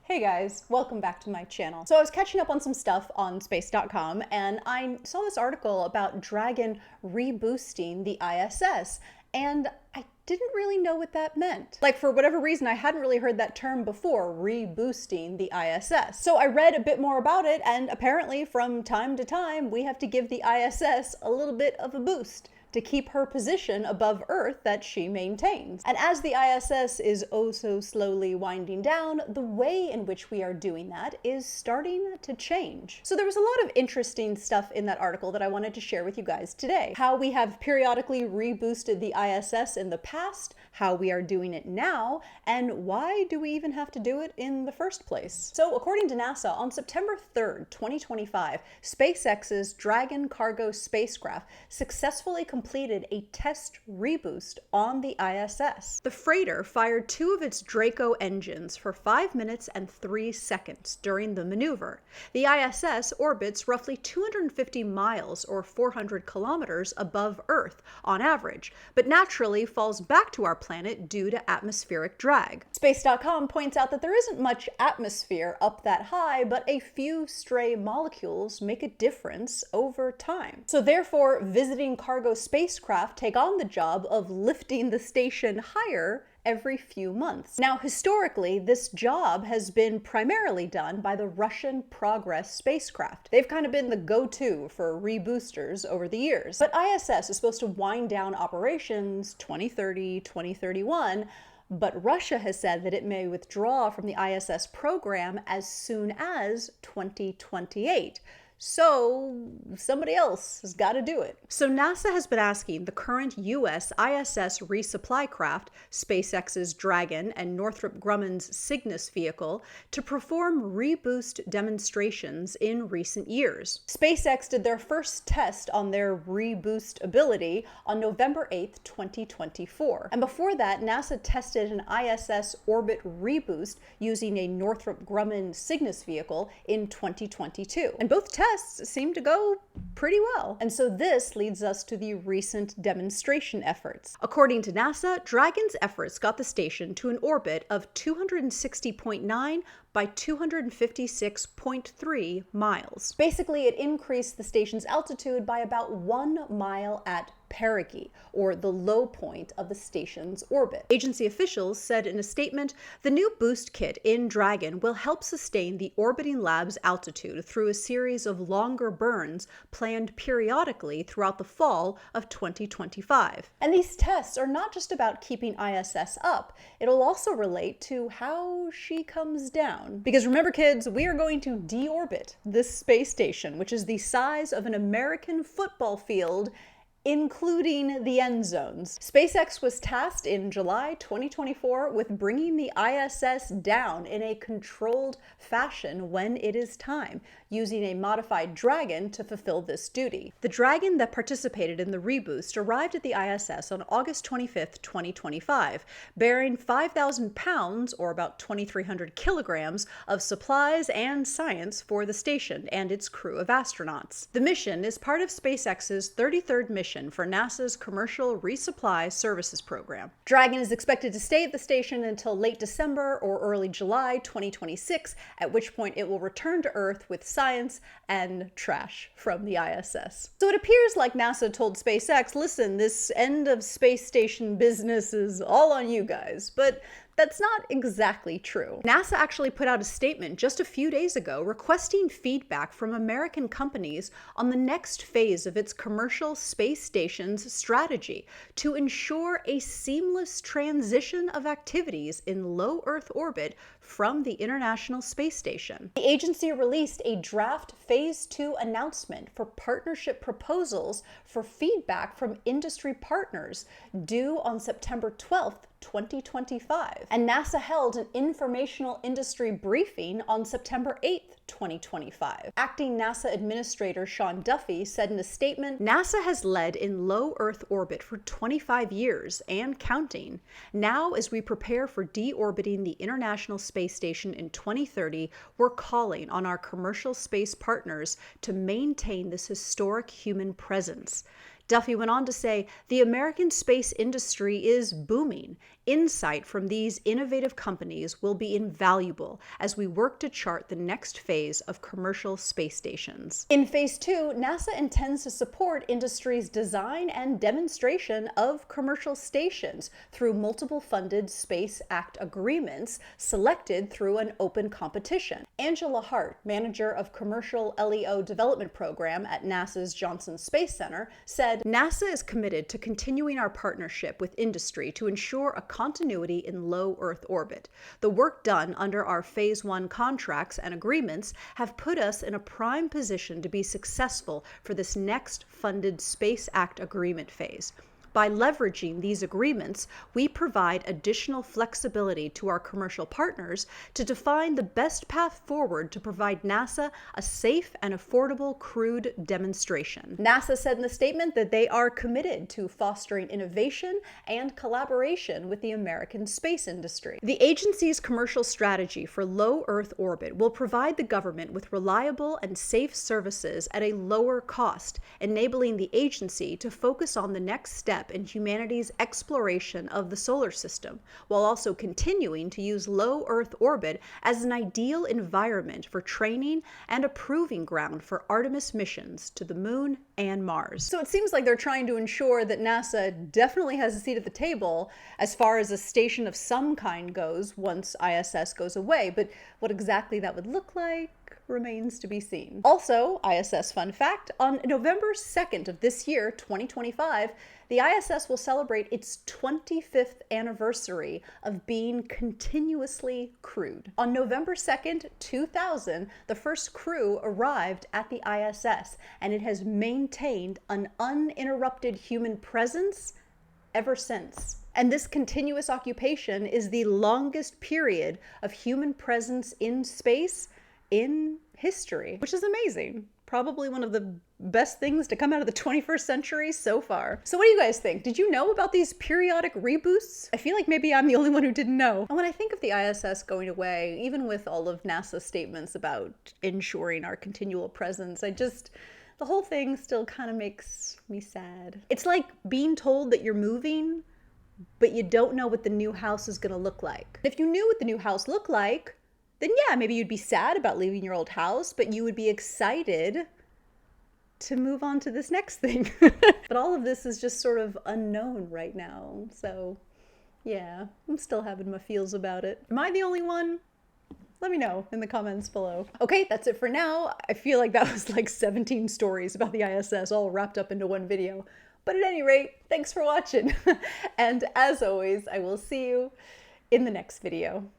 Hey guys, welcome back to my channel. So I was catching up on some stuff on space.com and I saw this article about Dragon reboosting the ISS, and I didn't really know what that meant. Like, for whatever reason, I hadn't really heard that term before, reboosting the ISS. So I read a bit more about it, and apparently from time to time, we have to give the ISS a little bit of a boost to keep her position above Earth that she maintains. And as the ISS is oh so slowly winding down, the way in which we are doing that is starting to change. So there was a lot of interesting stuff in that article that I wanted to share with you guys today. How we have periodically reboosted the ISS in the past, how we are doing it now, and why do we even have to do it in the first place? So according to NASA, on September 3rd, 2025, SpaceX's Dragon cargo spacecraft successfully completed a test reboost on the ISS. The freighter fired two of its Draco engines for 5 minutes and 3 seconds during the maneuver. The ISS orbits roughly 250 miles or 400 kilometers above Earth on average, but naturally falls back to our planet due to atmospheric drag. Space.com points out that there isn't much atmosphere up that high, but a few stray molecules make a difference over time. So therefore, visiting cargo spacecraft take on the job of lifting the station higher every few months. Now, historically, this job has been primarily done by the Russian Progress spacecraft. They've kind of been the go-to for reboosters over the years. But ISS is supposed to wind down operations 2030, 2031, but Russia has said that it may withdraw from the ISS program as soon as 2028. So somebody else has got to do it. So NASA has been asking the current US ISS resupply craft, SpaceX's Dragon and Northrop Grumman's Cygnus vehicle, to perform reboost demonstrations in recent years. SpaceX did their first test on their reboost ability on November 8th, 2024. And before that, NASA tested an ISS orbit reboost using a Northrop Grumman Cygnus vehicle in 2022. And both tests seem to go pretty well. And so this leads us to the recent demonstration efforts. According to NASA, Dragon's efforts got the station to an orbit of 260.9 by 256.3 miles. Basically, it increased the station's altitude by about 1 mile at perigee, or the low point of the station's orbit. Agency officials said in a statement, the new boost kit in Dragon will help sustain the orbiting lab's altitude through a series of longer burns planned periodically throughout the fall of 2025. And these tests are not just about keeping ISS up, it'll also relate to how she comes down. Because remember kids, we are going to deorbit this space station, which is the size of an American football field, including the end zones. SpaceX was tasked in July 2024 with bringing the ISS down in a controlled fashion when it is time, using a modified Dragon to fulfill this duty. The Dragon that participated in the reboost arrived at the ISS on August 25th, 2025, bearing 5,000 pounds, or about 2,300 kilograms, of supplies and science for the station and its crew of astronauts. The mission is part of SpaceX's 33rd mission for NASA's Commercial Resupply Services Program. Dragon is expected to stay at the station until late December or early July 2026, at which point it will return to Earth with science and trash from the ISS. So it appears like NASA told SpaceX, listen, this end of space station business is all on you guys, but that's not exactly true. NASA actually put out a statement just a few days ago requesting feedback from American companies on the next phase of its commercial space station's strategy to ensure a seamless transition of activities in low Earth orbit from the International Space Station. The agency released a draft Phase 2 announcement for partnership proposals for feedback from industry partners due on September 12th, 2025. And NASA held an informational industry briefing on September 8th, 2025. Acting NASA Administrator Sean Duffy said in a statement, NASA has led in low Earth orbit for 25 years and counting. Now, as we prepare for deorbiting the International Space Station in 2030, we're calling on our commercial space partners to maintain this historic human presence. Duffy went on to say, the American space industry is booming. Insight from these innovative companies will be invaluable as we work to chart the next phase of commercial space stations. In Phase 2, NASA intends to support industry's design and demonstration of commercial stations through multiple funded Space Act agreements selected through an open competition. Angela Hart, manager of Commercial LEO Development Program at NASA's Johnson Space Center, said, "NASA is committed to continuing our partnership with industry to ensure a continuity in low Earth orbit. The work done under our Phase 1 contracts and agreements have put us in a prime position to be successful for this next funded Space Act agreement phase. By leveraging these agreements, we provide additional flexibility to our commercial partners to define the best path forward to provide NASA a safe and affordable crewed demonstration." NASA said in the statement that they are committed to fostering innovation and collaboration with the American space industry. The agency's commercial strategy for low Earth orbit will provide the government with reliable and safe services at a lower cost, enabling the agency to focus on the next step in humanity's exploration of the solar system, while also continuing to use low Earth orbit as an ideal environment for training and a proving ground for Artemis missions to the Moon and Mars. So it seems like they're trying to ensure that NASA definitely has a seat at the table as far as a station of some kind goes once ISS goes away, but what exactly that would look like remains to be seen. Also, ISS fun fact, on November 2nd of this year, 2025, the ISS will celebrate its 25th anniversary of being continuously crewed. On November 2nd, 2000, the first crew arrived at the ISS, and it has maintained an uninterrupted human presence ever since. And this continuous occupation is the longest period of human presence in space in history, which is amazing. Probably one of the best things to come out of the 21st century so far. So what do you guys think? Did you know about these periodic reboosts? I feel like maybe I'm the only one who didn't know. And when I think of the ISS going away, even with all of NASA's statements about ensuring our continual presence, the whole thing still kind of makes me sad. It's like being told that you're moving, but you don't know what the new house is gonna look like. If you knew what the new house looked like, then yeah, maybe you'd be sad about leaving your old house, but you would be excited to move on to this next thing. But all of this is just sort of unknown right now. So yeah, I'm still having my feels about it. Am I the only one? Let me know in the comments below. Okay, that's it for now. I feel like that was like 17 stories about the ISS all wrapped up into one video. But at any rate, thanks for watching. And as always, I will see you in the next video.